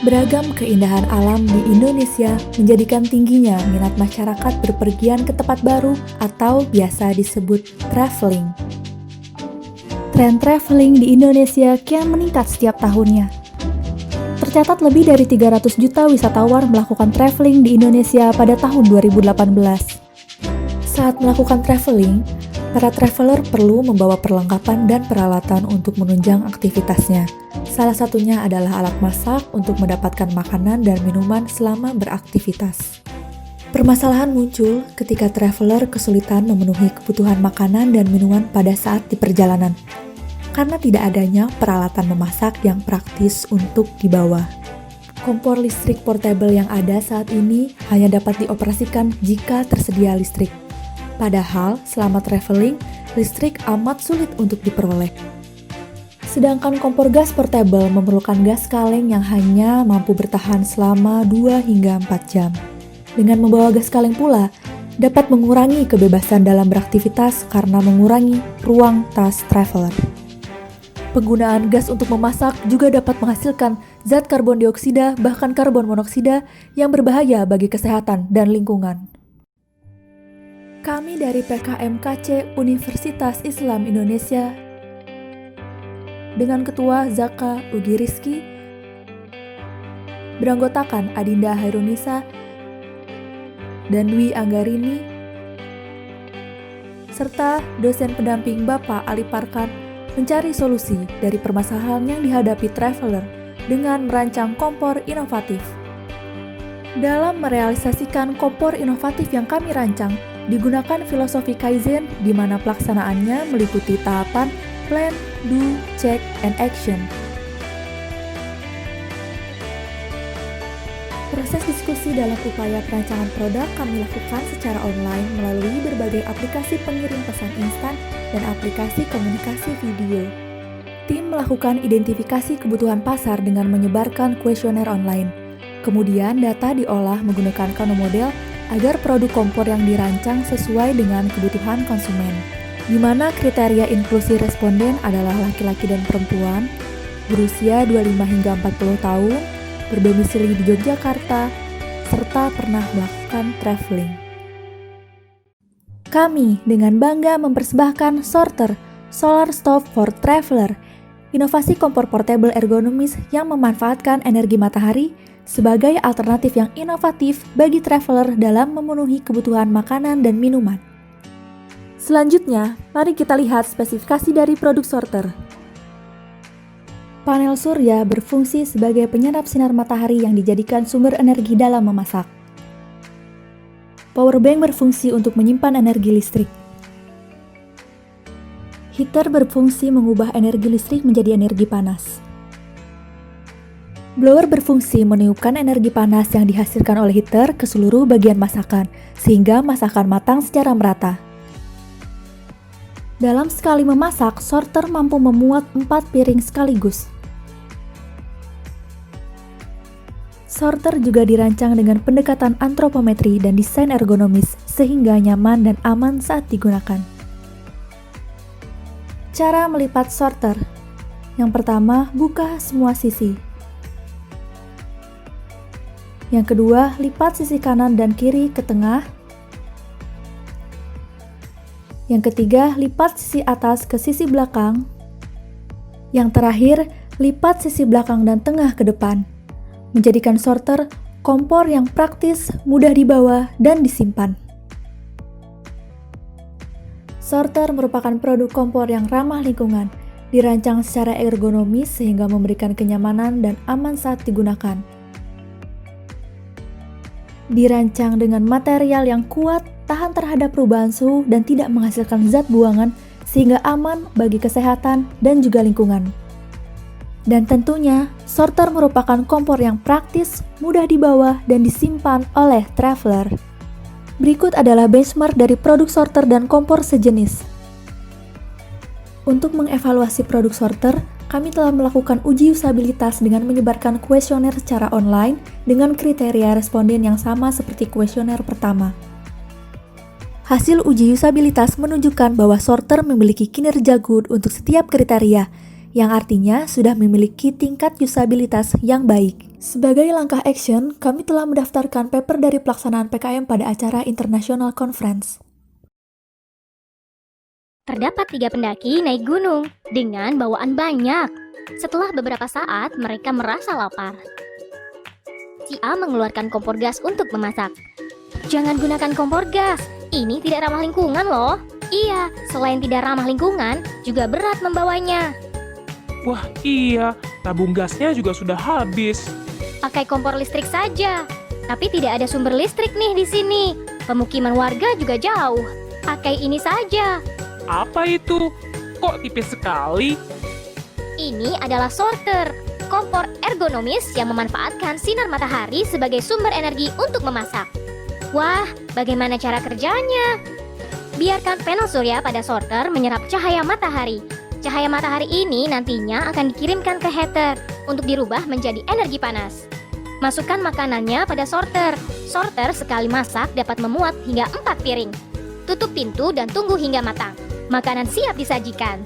Beragam keindahan alam di Indonesia menjadikan tingginya minat masyarakat berpergian ke tempat baru atau biasa disebut traveling. Tren traveling di Indonesia kian meningkat setiap tahunnya. Tercatat lebih dari 300 juta wisatawan melakukan traveling di Indonesia pada tahun 2018. Saat melakukan traveling, para traveler perlu membawa perlengkapan dan peralatan untuk menunjang aktivitasnya. Salah satunya adalah alat masak untuk mendapatkan makanan dan minuman selama beraktivitas. Permasalahan muncul ketika traveler kesulitan memenuhi kebutuhan makanan dan minuman pada saat di perjalanan, karena tidak adanya peralatan memasak yang praktis untuk dibawa. Kompor listrik portable yang ada saat ini hanya dapat dioperasikan jika tersedia listrik. Padahal, selama traveling, listrik amat sulit untuk diperoleh. Sedangkan kompor gas portable memerlukan gas kaleng yang hanya mampu bertahan selama 2 hingga 4 jam. Dengan membawa gas kaleng pula, dapat mengurangi kebebasan dalam beraktivitas karena mengurangi ruang tas traveler. Penggunaan gas untuk memasak juga dapat menghasilkan zat karbon dioksida bahkan karbon monoksida yang berbahaya bagi kesehatan dan lingkungan. Kami dari PKMKC Universitas Islam Indonesia dengan Ketua Zaka Ugi Rizky, beranggotakan Adinda Hairunisa dan Dwi Anggarini, serta dosen pendamping Bapak Ali Parkan mencari solusi dari permasalahan yang dihadapi traveler dengan merancang kompor inovatif. Dalam merealisasikan kompor inovatif yang kami rancang, digunakan filosofi Kaizen di mana pelaksanaannya meliputi tahapan plan, do, check, and action. Proses diskusi dalam upaya perancangan produk kami lakukan secara online melalui berbagai aplikasi pengirim pesan instan dan aplikasi komunikasi video. Tim melakukan identifikasi kebutuhan pasar dengan menyebarkan kuesioner online. Kemudian data diolah menggunakan Kano model agar produk kompor yang dirancang sesuai dengan kebutuhan konsumen, di mana kriteria inklusi responden adalah laki-laki dan perempuan, berusia 25 hingga 40 tahun, berdomisili di Yogyakarta, serta pernah melakukan traveling. Kami dengan bangga mempersembahkan Sorter, Solar Stove for Traveler, inovasi kompor portable ergonomis yang memanfaatkan energi matahari sebagai alternatif yang inovatif bagi traveler dalam memenuhi kebutuhan makanan dan minuman. Selanjutnya, mari kita lihat spesifikasi dari produk sorter. Panel surya berfungsi sebagai penyerap sinar matahari yang dijadikan sumber energi dalam memasak. Powerbank berfungsi untuk menyimpan energi listrik. Heater berfungsi mengubah energi listrik menjadi energi panas. Blower berfungsi meniupkan energi panas yang dihasilkan oleh heater ke seluruh bagian masakan, sehingga masakan matang secara merata. Dalam sekali memasak, sorter mampu memuat 4 piring sekaligus. Sorter juga dirancang dengan pendekatan antropometri dan desain ergonomis, sehingga nyaman dan aman saat digunakan. Cara melipat sorter. Yang pertama, buka semua sisi. Yang kedua, lipat sisi kanan dan kiri ke tengah. Yang ketiga, lipat sisi atas ke sisi belakang. Yang terakhir, lipat sisi belakang dan tengah ke depan. Menjadikan sorter kompor yang praktis, mudah dibawa, dan disimpan. Sorter merupakan produk kompor yang ramah lingkungan, dirancang secara ergonomis sehingga memberikan kenyamanan dan aman saat digunakan. Dirancang dengan material yang kuat, tahan terhadap perubahan suhu, dan tidak menghasilkan zat buangan sehingga aman bagi kesehatan dan juga lingkungan. Dan tentunya, sorter merupakan kompor yang praktis, mudah dibawa, dan disimpan oleh traveler. Berikut adalah benchmark dari produk sorter dan kompor sejenis. Untuk mengevaluasi produk sorter, kami telah melakukan uji usabilitas dengan menyebarkan kuesioner secara online dengan kriteria responden yang sama seperti kuesioner pertama. Hasil uji usabilitas menunjukkan bahwa sorter memiliki kinerja good untuk setiap kriteria, yang artinya sudah memiliki tingkat usabilitas yang baik. Sebagai langkah action, kami telah mendaftarkan paper dari pelaksanaan PKM pada acara International Conference. Terdapat 3 pendaki naik gunung dengan bawaan banyak. Setelah beberapa saat, mereka merasa lapar. Si A mengeluarkan kompor gas untuk memasak. Jangan gunakan kompor gas, ini tidak ramah lingkungan loh. Iya, selain tidak ramah lingkungan, juga berat membawanya. Wah iya, tabung gasnya juga sudah habis. Pakai kompor listrik saja. Tapi tidak ada sumber listrik nih di sini. Pemukiman warga juga jauh. Pakai ini saja. Apa itu? Kok tipis sekali? Ini adalah sorter, kompor ergonomis yang memanfaatkan sinar matahari sebagai sumber energi untuk memasak. Wah, bagaimana cara kerjanya? Biarkan panel surya pada sorter menyerap cahaya matahari. Cahaya matahari ini nantinya akan dikirimkan ke heater untuk dirubah menjadi energi panas. Masukkan makanannya pada sorter. Sorter sekali masak dapat memuat hingga 4 piring. Tutup pintu dan tunggu hingga matang. Makanan siap disajikan.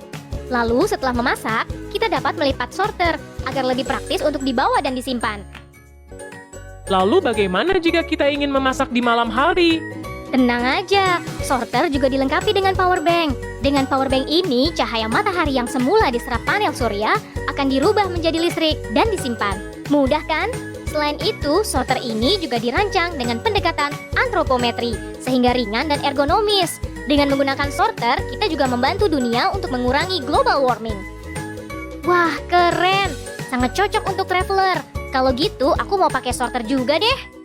Lalu setelah memasak, kita dapat melipat sorter agar lebih praktis untuk dibawa dan disimpan. Lalu bagaimana jika kita ingin memasak di malam hari? Tenang aja, sorter juga dilengkapi dengan power bank. Dengan power bank ini, cahaya matahari yang semula diserap panel surya akan dirubah menjadi listrik dan disimpan. Mudah kan? Selain itu, sorter ini juga dirancang dengan pendekatan antropometri, sehingga ringan dan ergonomis. Dengan menggunakan sorter, kita juga membantu dunia untuk mengurangi global warming. Wah, keren! Sangat cocok untuk traveler. Kalau gitu, aku mau pakai sorter juga deh.